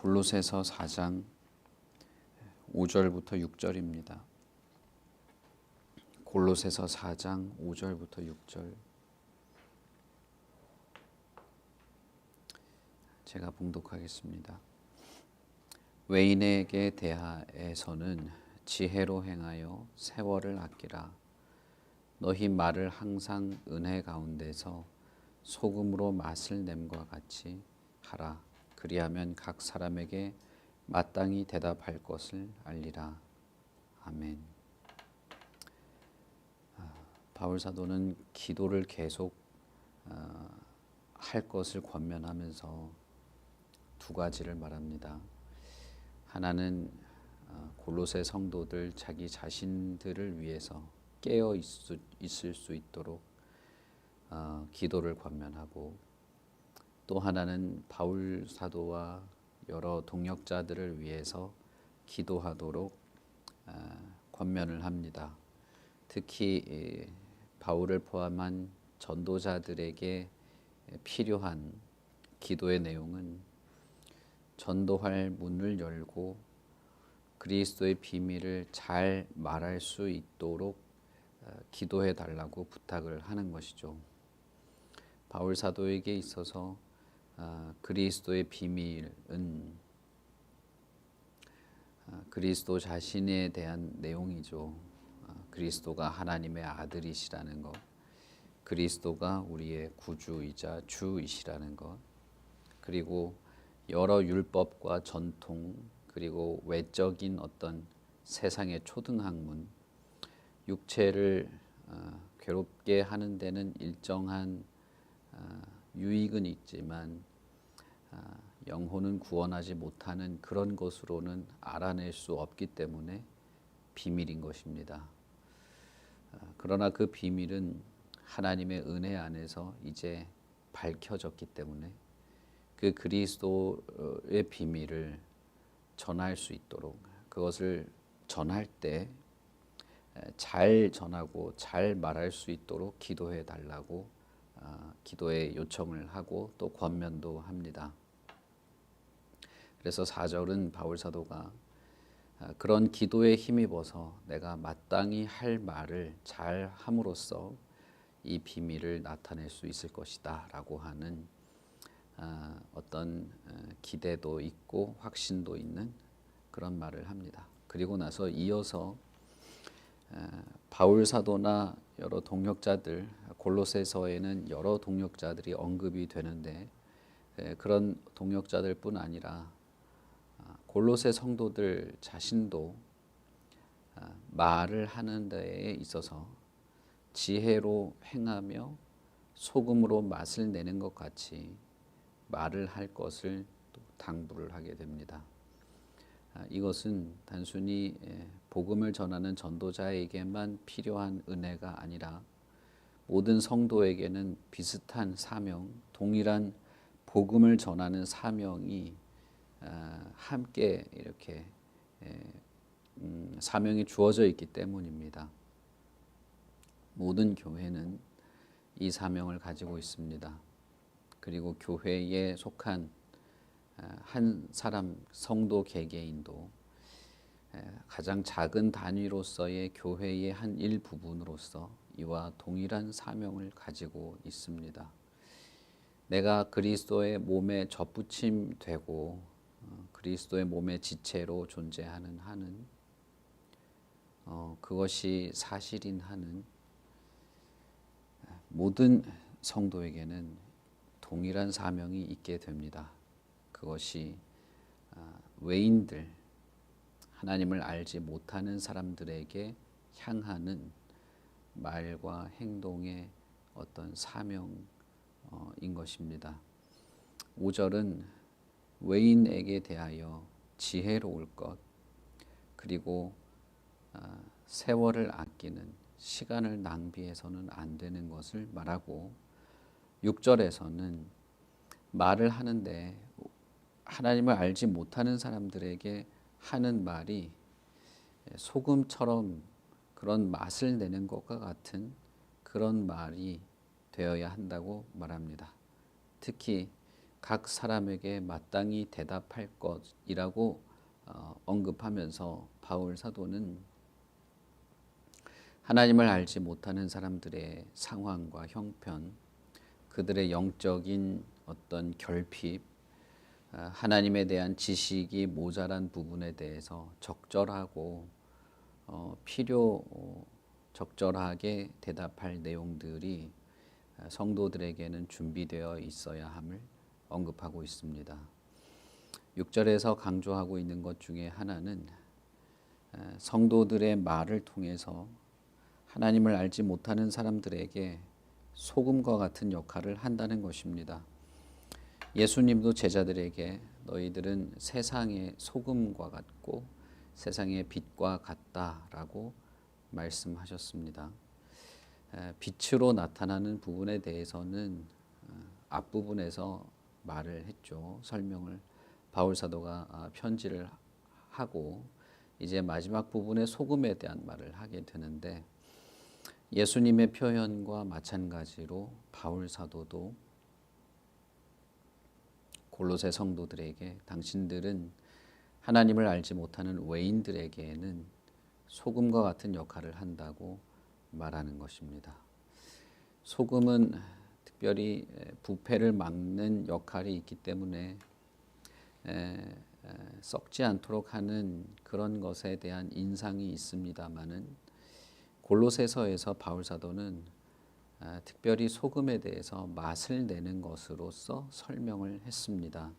골로새서 4장 5절부터 6절입니다. 골로새서 4장 5절부터 6절. 제가 봉독하겠습니다. 외인에게 대하여서는 지혜로 행하여 세월을 아끼라. 너희 말을 항상 은혜 가운데서 소금으로 맛을 냄과 같이 하라. 그리하면 각 사람에게 마땅히 대답할 것을 알리라. 아멘. 바울 사도는 기도를 계속 할 것을 권면하면서 두 가지를 말합니다. 하나는 골로새 성도들 자기 자신들을 위해서 깨어 있을 수 있도록 기도를 권면하고, 또 하나는 바울 사도와 여러 동역자들을 위해서 기도하도록 권면을 합니다. 특히 바울을 포함한 전도자들에게 필요한 기도의 내용은 전도할 문을 열고 그리스도의 비밀을 잘 말할 수 있도록 기도해 달라고 부탁을 하는 것이죠. 바울 사도에게 있어서 그리스도의 비밀은 그리스도 자신에 대한 내용이죠. 그리스도가 하나님의 아들이시라는 것, 그리스도가 우리의 구주이자 주이시라는 것, 그리고 여러 율법과 전통, 그리고 외적인 어떤 세상의 초등학문, 육체를 괴롭게 하는 데는 일정한 유익은 있지만 영혼은 구원하지 못하는 그런 것으로는 알아낼 수 없기 때문에 비밀인 것입니다. 그러나 그 비밀은 하나님의 은혜 안에서 이제 밝혀졌기 때문에 그 그리스도의 비밀을 전할 수 있도록, 그것을 전할 때 잘 전하고 잘 말할 수 있도록 기도해 달라고 기도의 요청을 하고 또 권면도 합니다. 그래서 4절은 바울 사도가 그런 기도에 힘입어서 내가 마땅히 할 말을 잘 함으로써 이 비밀을 나타낼 수 있을 것이다 라고 하는 어떤 기대도 있고 확신도 있는 그런 말을 합니다. 그리고 나서 이어서 바울 사도나 여러 동역자들, 골로새서에는 여러 동역자들이 언급이 되는데 그런 동역자들뿐 아니라 골로새 성도들 자신도 말을 하는 데에 있어서 지혜로 행하며 소금으로 맛을 내는 것 같이 말을 할 것을 또 당부를 하게 됩니다. 이것은 단순히 복음을 전하는 전도자에게만 필요한 은혜가 아니라 모든 성도에게는 비슷한 사명, 동일한 복음을 전하는 사명이 함께 이렇게 사명이 주어져 있기 때문입니다. 모든 교회는 이 사명을 가지고 있습니다. 그리고 교회에 속한 한 사람 성도 개개인도 가장 작은 단위로서의 교회의 한 일부분으로서 이와 동일한 사명을 가지고 있습니다. 내가 그리스도의 몸에 접붙임되고 그리스도의 몸의 지체로 존재하는 한은 그것이 사실인 한은 모든 성도에게는 동일한 사명이 있게 됩니다. 그것이 외인들, 하나님을 알지 못하는 사람들에게 향하는 말과 행동의 어떤 사명인 것입니다. 5절은 외인에게 대하여 지혜로울 것, 그리고 세월을 아끼는, 시간을 낭비해서는 안 되는 것을 말하고, 6절에서는 말을 하는데 하나님을 알지 못하는 사람들에게 하는 말이 소금처럼 그런 맛을 내는 것과 같은 그런 말이 되어야 한다고 말합니다. 특히 각 사람에게 마땅히 대답할 것이라고 언급하면서 바울 사도는 하나님을 알지 못하는 사람들의 상황과 형편, 그들의 영적인 어떤 결핍, 하나님에 대한 지식이 모자란 부분에 대해서 적절하고 적절하게 대답할 내용들이 성도들에게는 준비되어 있어야 함을 언급하고 있습니다. 6절에서 강조하고 있는 것 중에 하나는 성도들의 말을 통해서 하나님을 알지 못하는 사람들에게 소금과 같은 역할을 한다는 것입니다. 예수님도 제자들에게 너희들은 세상의 소금과 같고 세상의 빛과 같다라고 말씀하셨습니다. 빛으로 나타나는 부분에 대해서는 앞부분에서 말을 했죠. 설명을 바울 사도가 편지를 하고 이제 마지막 부분에 소금에 대한 말을 하게 되는데, 예수님의 표현과 마찬가지로 바울 사도도 골로새 성도들에게 당신들은 하나님을 알지 못하는 외인들에게는 소금과 같은 역할을 한다고 말하는 것입니다. 소금은 특별히 부패를 막는 역할이 있기 때문에 썩지 않도록 하는 그런 것에 대한 인상이 있습니다마는, 골로새서에서 바울 사도는 특별히 소금에 대해서 맛을 내는 것으로서 설명을 했습니다.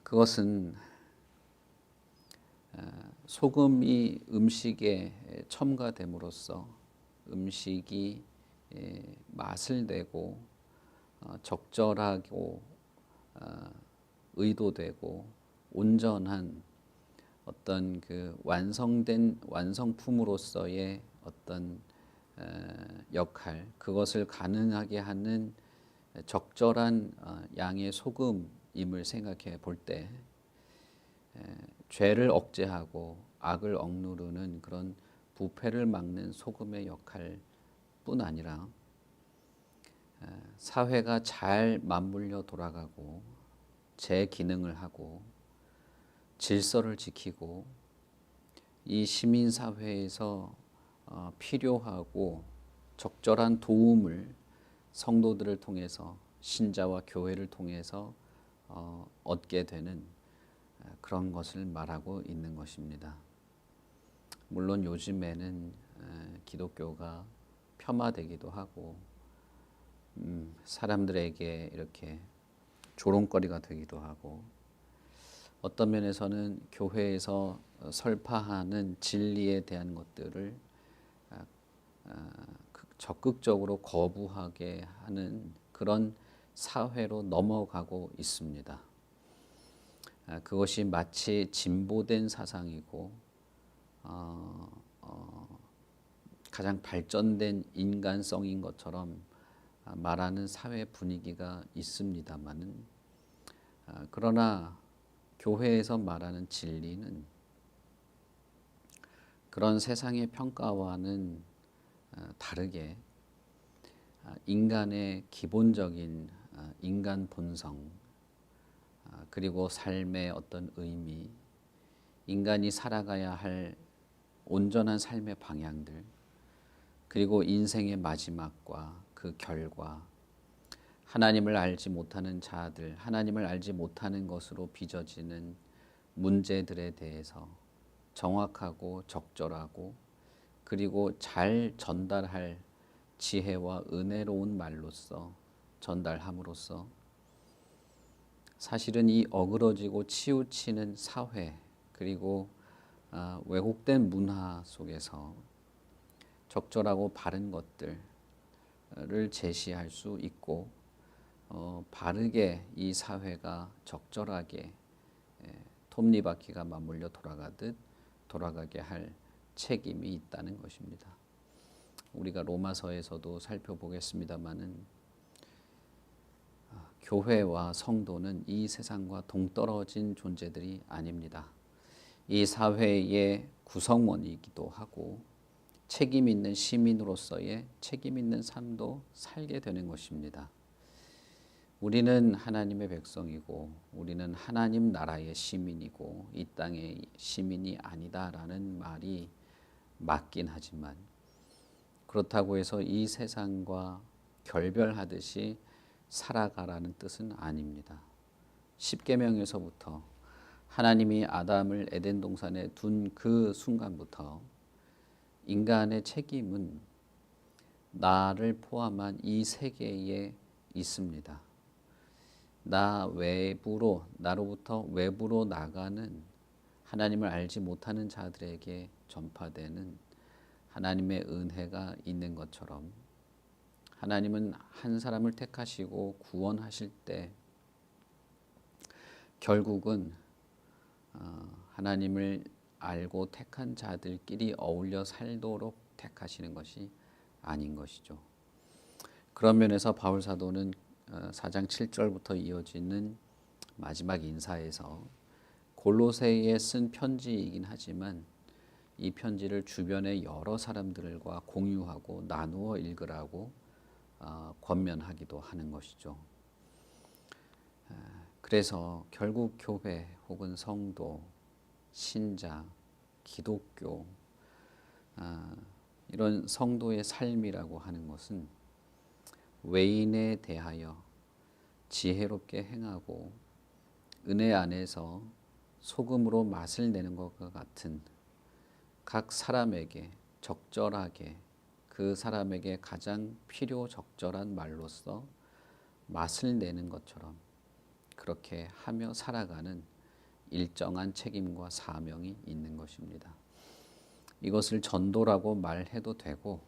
그것은 소금이 음식에 첨가됨으로써 음식이 맛을 내고 적절하고 의도되고 온전한 어떤 그 완성된 완성품으로서의 어떤 역할, 그것을 가능하게 하는 적절한 양의 소금임을 생각해 볼 때, 죄를 억제하고 악을 억누르는 그런 부패를 막는 소금의 역할뿐 아니라 사회가 잘 맞물려 돌아가고 제 기능을 하고 질서를 지키고 이 시민 사회에서 필요하고 적절한 도움을 성도들을 통해서, 신자와 교회를 통해서 얻게 되는 그런 것을 말하고 있는 것입니다. 물론 요즘에는 기독교가 폄하되기도 하고 사람들에게 이렇게 조롱거리가 되기도 하고, 어떤 면에서는 교회에서 설파하는 진리에 대한 것들을 적극적으로 거부하게 하는 그런 사회로 넘어가고 있습니다. 그것이 마치 진보된 사상이고 가장 발전된 인간성인 것처럼 말하는 사회 분위기가 있습니다마는, 그러나 교회에서 말하는 진리는 그런 세상의 평가와는 다르게 인간의 기본적인 인간 본성, 그리고 삶의 어떤 의미, 인간이 살아가야 할 온전한 삶의 방향들, 그리고 인생의 마지막과 그 결과, 하나님을 알지 못하는 자들, 하나님을 알지 못하는 것으로 빚어지는 문제들에 대해서 정확하고 적절하고 그리고 잘 전달할 지혜와 은혜로운 말로써 전달함으로써 사실은 이 어그러지고 치우치는 사회, 그리고 왜곡된 문화 속에서 적절하고 바른 것들을 제시할 수 있고, 바르게 이 사회가 적절하게 톱니바퀴가 맞물려 돌아가게 할 책임이 있다는 것입니다. 우리가 로마서에서도 살펴보겠습니다마는 교회와 성도는 이 세상과 동떨어진 존재들이 아닙니다. 이 사회의 구성원이기도 하고 책임 있는 시민으로서의 책임 있는 삶도 살게 되는 것입니다. 우리는 하나님의 백성이고 우리는 하나님 나라의 시민이고 이 땅의 시민이 아니다라는 말이 맞긴 하지만 그렇다고 해서 이 세상과 결별하듯이 살아가라는 뜻은 아닙니다. 십계명에서부터 하나님이 아담을 에덴 동산에 둔 그 순간부터 인간의 책임은 나를 포함한 이 세계에 있습니다. 나로부터 외부로 나가는 하나님을 알지 못하는 자들에게 전파되는 하나님의 은혜가 있는 것처럼 하나님은 한 사람을 택하시고 구원하실 때 결국은 하나님을 알고 택한 자들끼리 어울려 살도록 택하시는 것이 아닌 것이죠. 그런 면에서 바울 사도는 4장 7절부터 이어지는 마지막 인사에서 골로새에 쓴 편지이긴 하지만 이 편지를 주변의 여러 사람들과 공유하고 나누어 읽으라고 권면하기도 하는 것이죠. 그래서 결국 교회 혹은 성도, 신자, 기독교 이런 성도의 삶이라고 하는 것은 외인에 대하여 지혜롭게 행하고 은혜 안에서 소금으로 맛을 내는 것과 같은 각 사람에게 적절하게 그 사람에게 가장 필요 적절한 말로써 맛을 내는 것처럼 그렇게 하며 살아가는 일정한 책임과 사명이 있는 것입니다. 이것을 전도라고 말해도 되고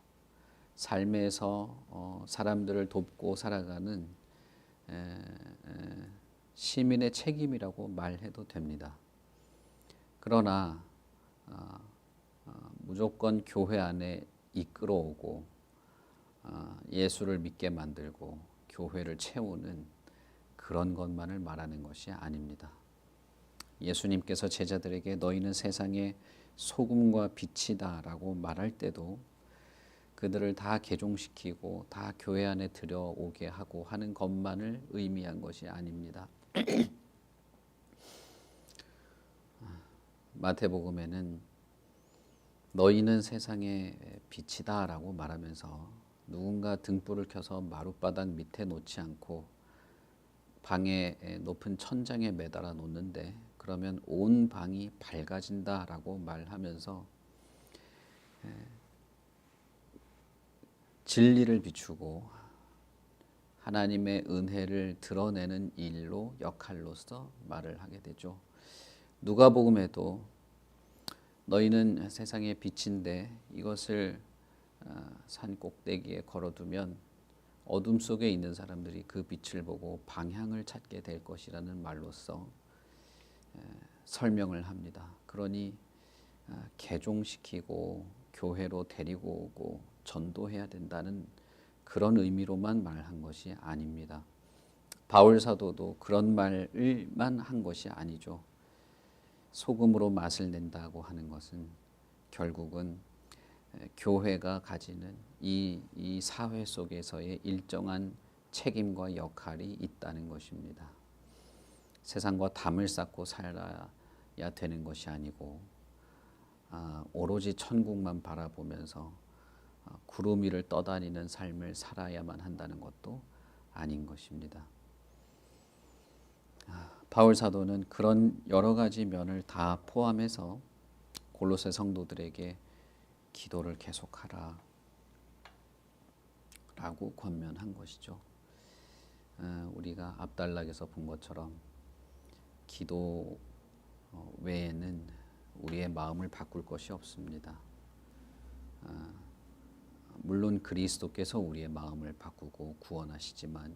삶에서 사람들을 돕고 살아가는 시민의 책임이라고 말해도 됩니다. 그러나 무조건 교회 안에 이끌어오고 예수를 믿게 만들고 교회를 채우는 그런 것만을 말하는 것이 아닙니다. 예수님께서 제자들에게 너희는 세상의 소금과 빛이다 라고 말할 때도 그들을 다 개종시키고 다 교회 안에 들여오게 하고 하는 것만을 의미한 것이 아닙니다. 마태복음에는 너희는 세상의 빛이다 라고 말하면서 누군가 등불을 켜서 마룻바닥 밑에 놓지 않고 방의 높은 천장에 매달아 놓는데 그러면 온 방이 밝아진다 라고 말하면서 진리를 비추고 하나님의 은혜를 드러내는 일로 역할로서 말을 하게 되죠. 누가복음에도 너희는 세상의 빛인데 이것을 산 꼭대기에 걸어두면 어둠 속에 있는 사람들이 그 빛을 보고 방향을 찾게 될 것이라는 말로써 설명을 합니다. 그러니 개종시키고 교회로 데리고 오고 전도해야 된다는 그런 의미로만 말한 것이 아닙니다. 바울 사도도 그런 말을만 한 것이 아니죠. 소금으로 맛을 낸다고 하는 것은 결국은 교회가 가지는 이 사회 속에서의 일정한 책임과 역할이 있다는 것입니다. 세상과 담을 쌓고 살아야 되는 것이 아니고 오로지 천국만 바라보면서 구름 위를 떠다니는 삶을 살아야만 한다는 것도 아닌 것입니다. 바울 사도는 그런 여러 가지 면을 다 포함해서 골로새 성도들에게 기도를 계속하라 라고 권면한 것이죠. 우리가 앞단락에서 본 것처럼 기도 외에는 우리의 마음을 바꿀 것이 없습니다. 물론 그리스도께서 우리의 마음을 바꾸고 구원하시지만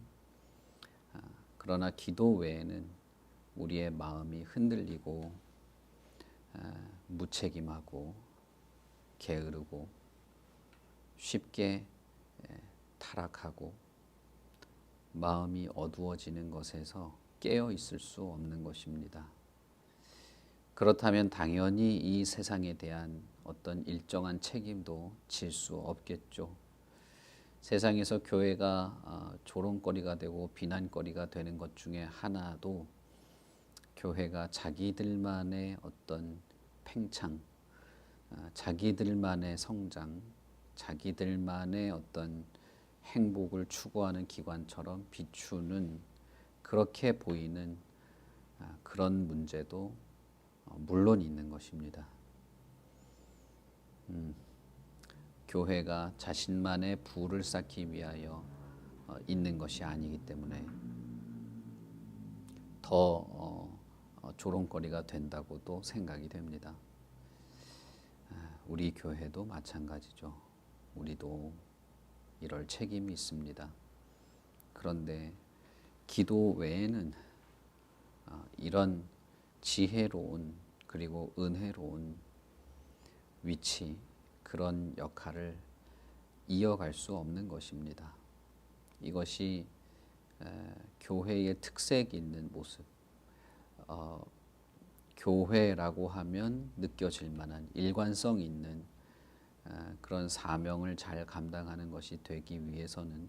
그러나 기도 외에는 우리의 마음이 흔들리고 무책임하고 게으르고 쉽게 타락하고 마음이 어두워지는 것에서 깨어 있을 수 없는 것입니다. 그렇다면 당연히 이 세상에 대한 어떤 일정한 책임도 질 수 없겠죠. 세상에서 교회가 조롱거리가 되고 비난거리가 되는 것 중에 하나도 교회가 자기들만의 어떤 팽창, 자기들만의 성장, 자기들만의 어떤 행복을 추구하는 기관처럼 비추는 그렇게 보이는 그런 문제도 물론 있는 것입니다. 교회가 자신만의 부를 쌓기 위하여 있는 것이 아니기 때문에 더 조롱거리가 된다고도 생각이 됩니다. 우리 교회도 마찬가지죠. 우리도 이럴 책임이 있습니다. 그런데 기도 외에는 이런 지혜로운 그리고 은혜로운 위치, 그런 역할을 이어갈 수 없는 것입니다. 이것이 교회의 특색 있는 모습, 교회라고 하면 느껴질 만한 일관성 있는 그런 사명을 잘 감당하는 것이 되기 위해서는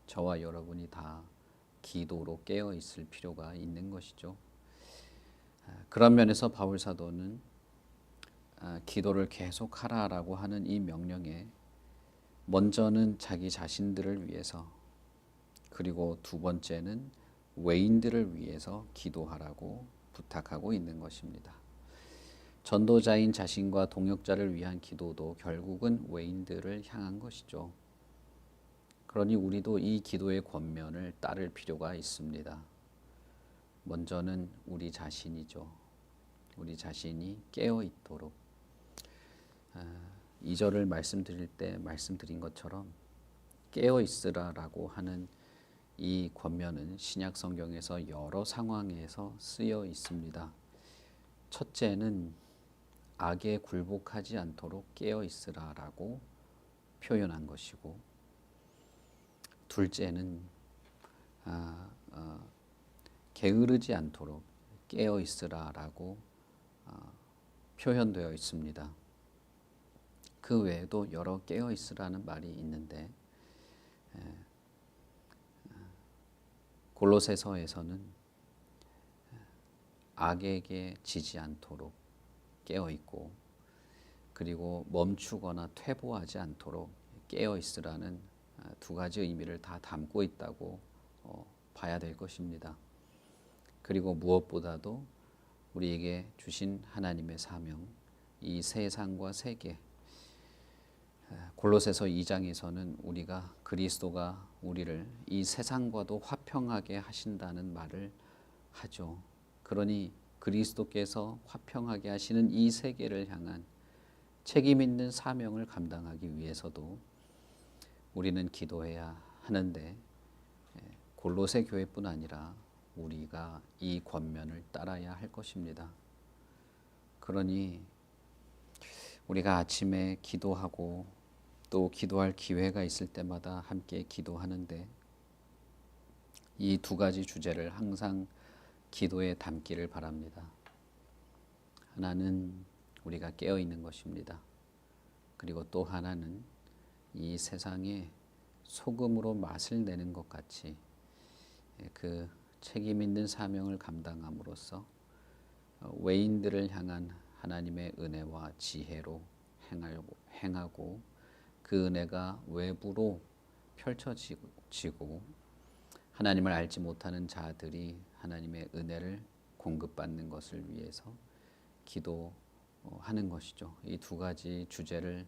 저와 여러분이 다 기도로 깨어 있을 필요가 있는 것이죠. 그런 면에서 바울 사도는 기도를 계속하라라고 하는 이 명령에 먼저는 자기 자신들을 위해서, 그리고 두 번째는 외인들을 위해서 기도하라고 부탁하고 있는 것입니다. 전도자인 자신과 동역자를 위한 기도도 결국은 외인들을 향한 것이죠. 그러니 우리도 이 기도의 권면을 따를 필요가 있습니다. 먼저는 우리 자신이죠. 우리 자신이 깨어 있도록 2절을 말씀드릴 때 말씀드린 것처럼 깨어 있으라라고 하는 이 권면은 신약 성경에서 여러 상황에서 쓰여 있습니다. 첫째는 악에 굴복하지 않도록 깨어 있으라라고 표현한 것이고, 둘째는 게으르지 않도록 깨어 있으라라고 표현되어 있습니다. 그 외에도 여러 깨어 있으라는 말이 있는데, 골로새서에서는 악에게 지지 않도록 깨어 있고, 그리고 멈추거나 퇴보하지 않도록 깨어 있으라는 두 가지 의미를 다 담고 있다고 봐야 될 것입니다. 그리고 무엇보다도 우리에게 주신 하나님의 사명, 이 세상과 세계, 골로새서 2장에서는 우리가 그리스도가 우리를 이 세상과도 화평하게 하신다는 말을 하죠. 그러니 그리스도께서 화평하게 하시는 이 세계를 향한 책임 있는 사명을 감당하기 위해서도 우리는 기도해야 하는데, 골로새 교회뿐 아니라 우리가 이 권면을 따라야 할 것입니다. 그러니 우리가 아침에 기도하고 또 기도할 기회가 있을 때마다 함께 기도하는데, 이 두 가지 주제를 항상 기도에 담기를 바랍니다. 하나는 우리가 깨어 있는 것입니다. 그리고 또 하나는 이 세상에 소금으로 맛을 내는 것 같이 그 책임 있는 사명을 감당함으로써 외인들을 향한 하나님의 은혜와 지혜로 행하고 그 은혜가 외부로 펼쳐지고 하나님을 알지 못하는 자들이 하나님의 은혜를 공급받는 것을 위해서 기도하는 것이죠. 이 두 가지 주제를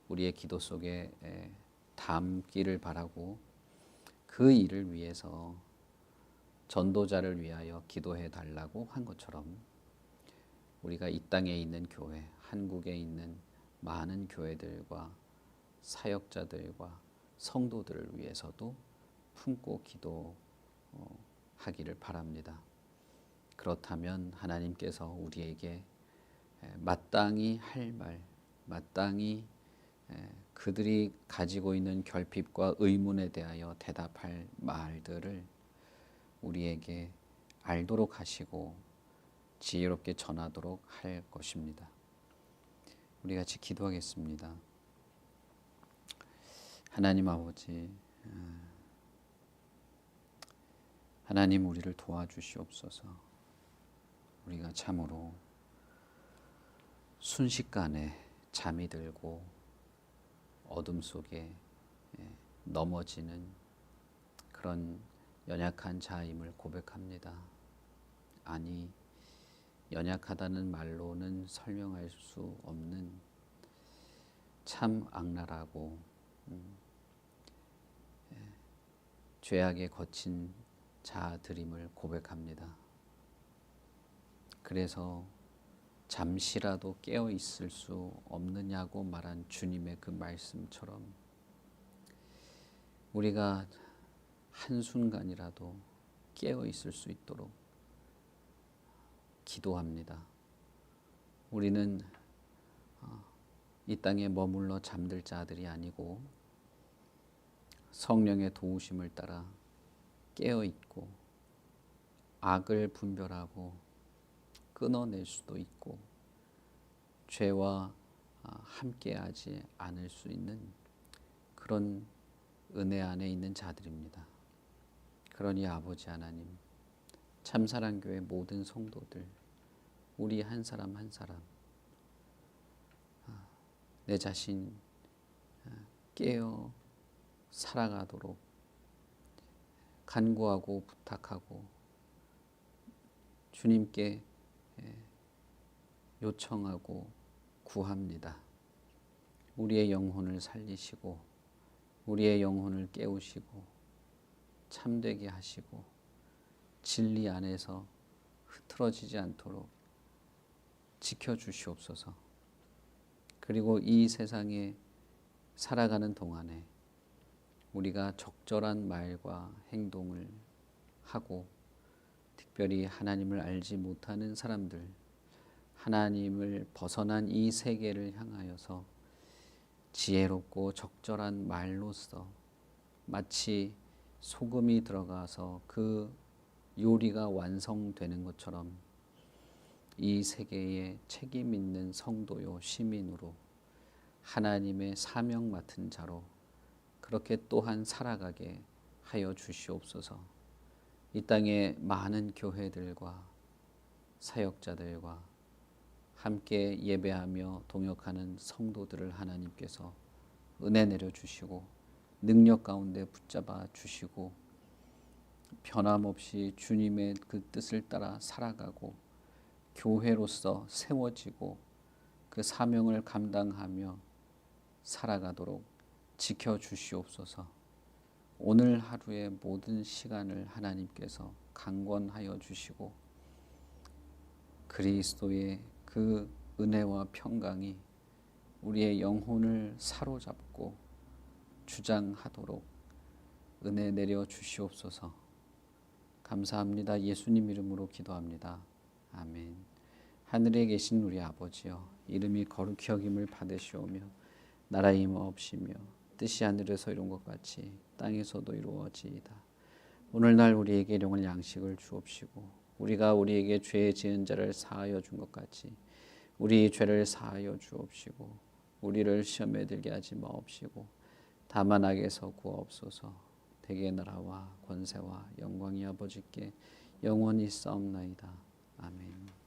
우리의 기도 속에 담기를 바라고, 그 일을 위해서 전도자를 위하여 기도해 달라고 한 것처럼 우리가 이 땅에 있는 교회, 한국에 있는 많은 교회들과 사역자들과 성도들을 위해서도 품고 기도하기를 바랍니다. 그렇다면 하나님께서 우리에게 마땅히 할 말, 마땅히 그들이 가지고 있는 결핍과 의문에 대하여 대답할 말들을 우리에게 알도록 하시고 지혜롭게 전하도록 할 것입니다. 우리 같이 기도하겠습니다. 하나님 아버지, 하나님 우리를 도와주시옵소서. 우리가 참으로 순식간에 잠이 들고 어둠 속에 넘어지는 그런 연약한 자임을 고백합니다. 아니, 연약하다는 말로는 설명할 수 없는 참 악랄하고 죄악에 거친 자들임을 고백합니다. 그래서 잠시라도 깨어 있을 수 없느냐고 말한 주님의 그 말씀처럼 우리가 한순간이라도 깨어 있을 수 있도록 기도합니다. 우리는 이 땅에 머물러 잠들 자들이 아니고 성령의 도우심을 따라 깨어 있고 악을 분별하고 끊어낼 수도 있고 죄와 함께하지 않을 수 있는 그런 은혜 안에 있는 자들입니다. 그러니 아버지 하나님, 참사랑교회 모든 성도들, 우리 한 사람 한 사람 내 자신 깨어 살아가도록 간구하고 부탁하고 주님께 요청하고 구합니다. 우리의 영혼을 살리시고 우리의 영혼을 깨우시고 참되게 하시고 진리 안에서 흐트러지지 않도록 지켜주시옵소서. 그리고 이 세상에 살아가는 동안에 우리가 적절한 말과 행동을 하고 특별히 하나님을 알지 못하는 사람들, 하나님을 벗어난 이 세계를 향하여서 지혜롭고 적절한 말로써 마치 소금이 들어가서 그 요리가 완성되는 것처럼 이 세계에 책임 있는 성도요 시민으로 하나님의 사명 맡은 자로 그렇게 또한 살아가게 하여 주시옵소서. 이 땅에 많은 교회들과 사역자들과 함께 예배하며 동역하는 성도들을 하나님께서 은혜 내려 주시고 능력 가운데 붙잡아 주시고 변함없이 주님의 그 뜻을 따라 살아가고 교회로서 세워지고 그 사명을 감당하며 살아가도록 지켜주시옵소서. 오늘 하루의 모든 시간을 하나님께서 강권하여 주시고 그리스도의 그 은혜와 평강이 우리의 영혼을 사로잡고 주장하도록 은혜 내려 주시옵소서. 감사합니다. 예수님 이름으로 기도합니다. 아멘. 하늘에 계신 우리 아버지여, 이름이 거룩히 여김을 받으시오며 나라의 임하옵시며 뜻이 하늘에서 이룬 것 같이 땅에서도 이루어지이다. 오늘날 우리에게 일용할 양식을 주옵시고 우리가 우리에게 죄 지은 자를 사하여 준 것 같이 우리 죄를 사하여 주옵시고 우리를 시험에 들게 하지 마옵시고 다만 악에서 구하옵소서. 대개 나라와 권세와 영광이 아버지께 영원히 싸움나이다. 아멘.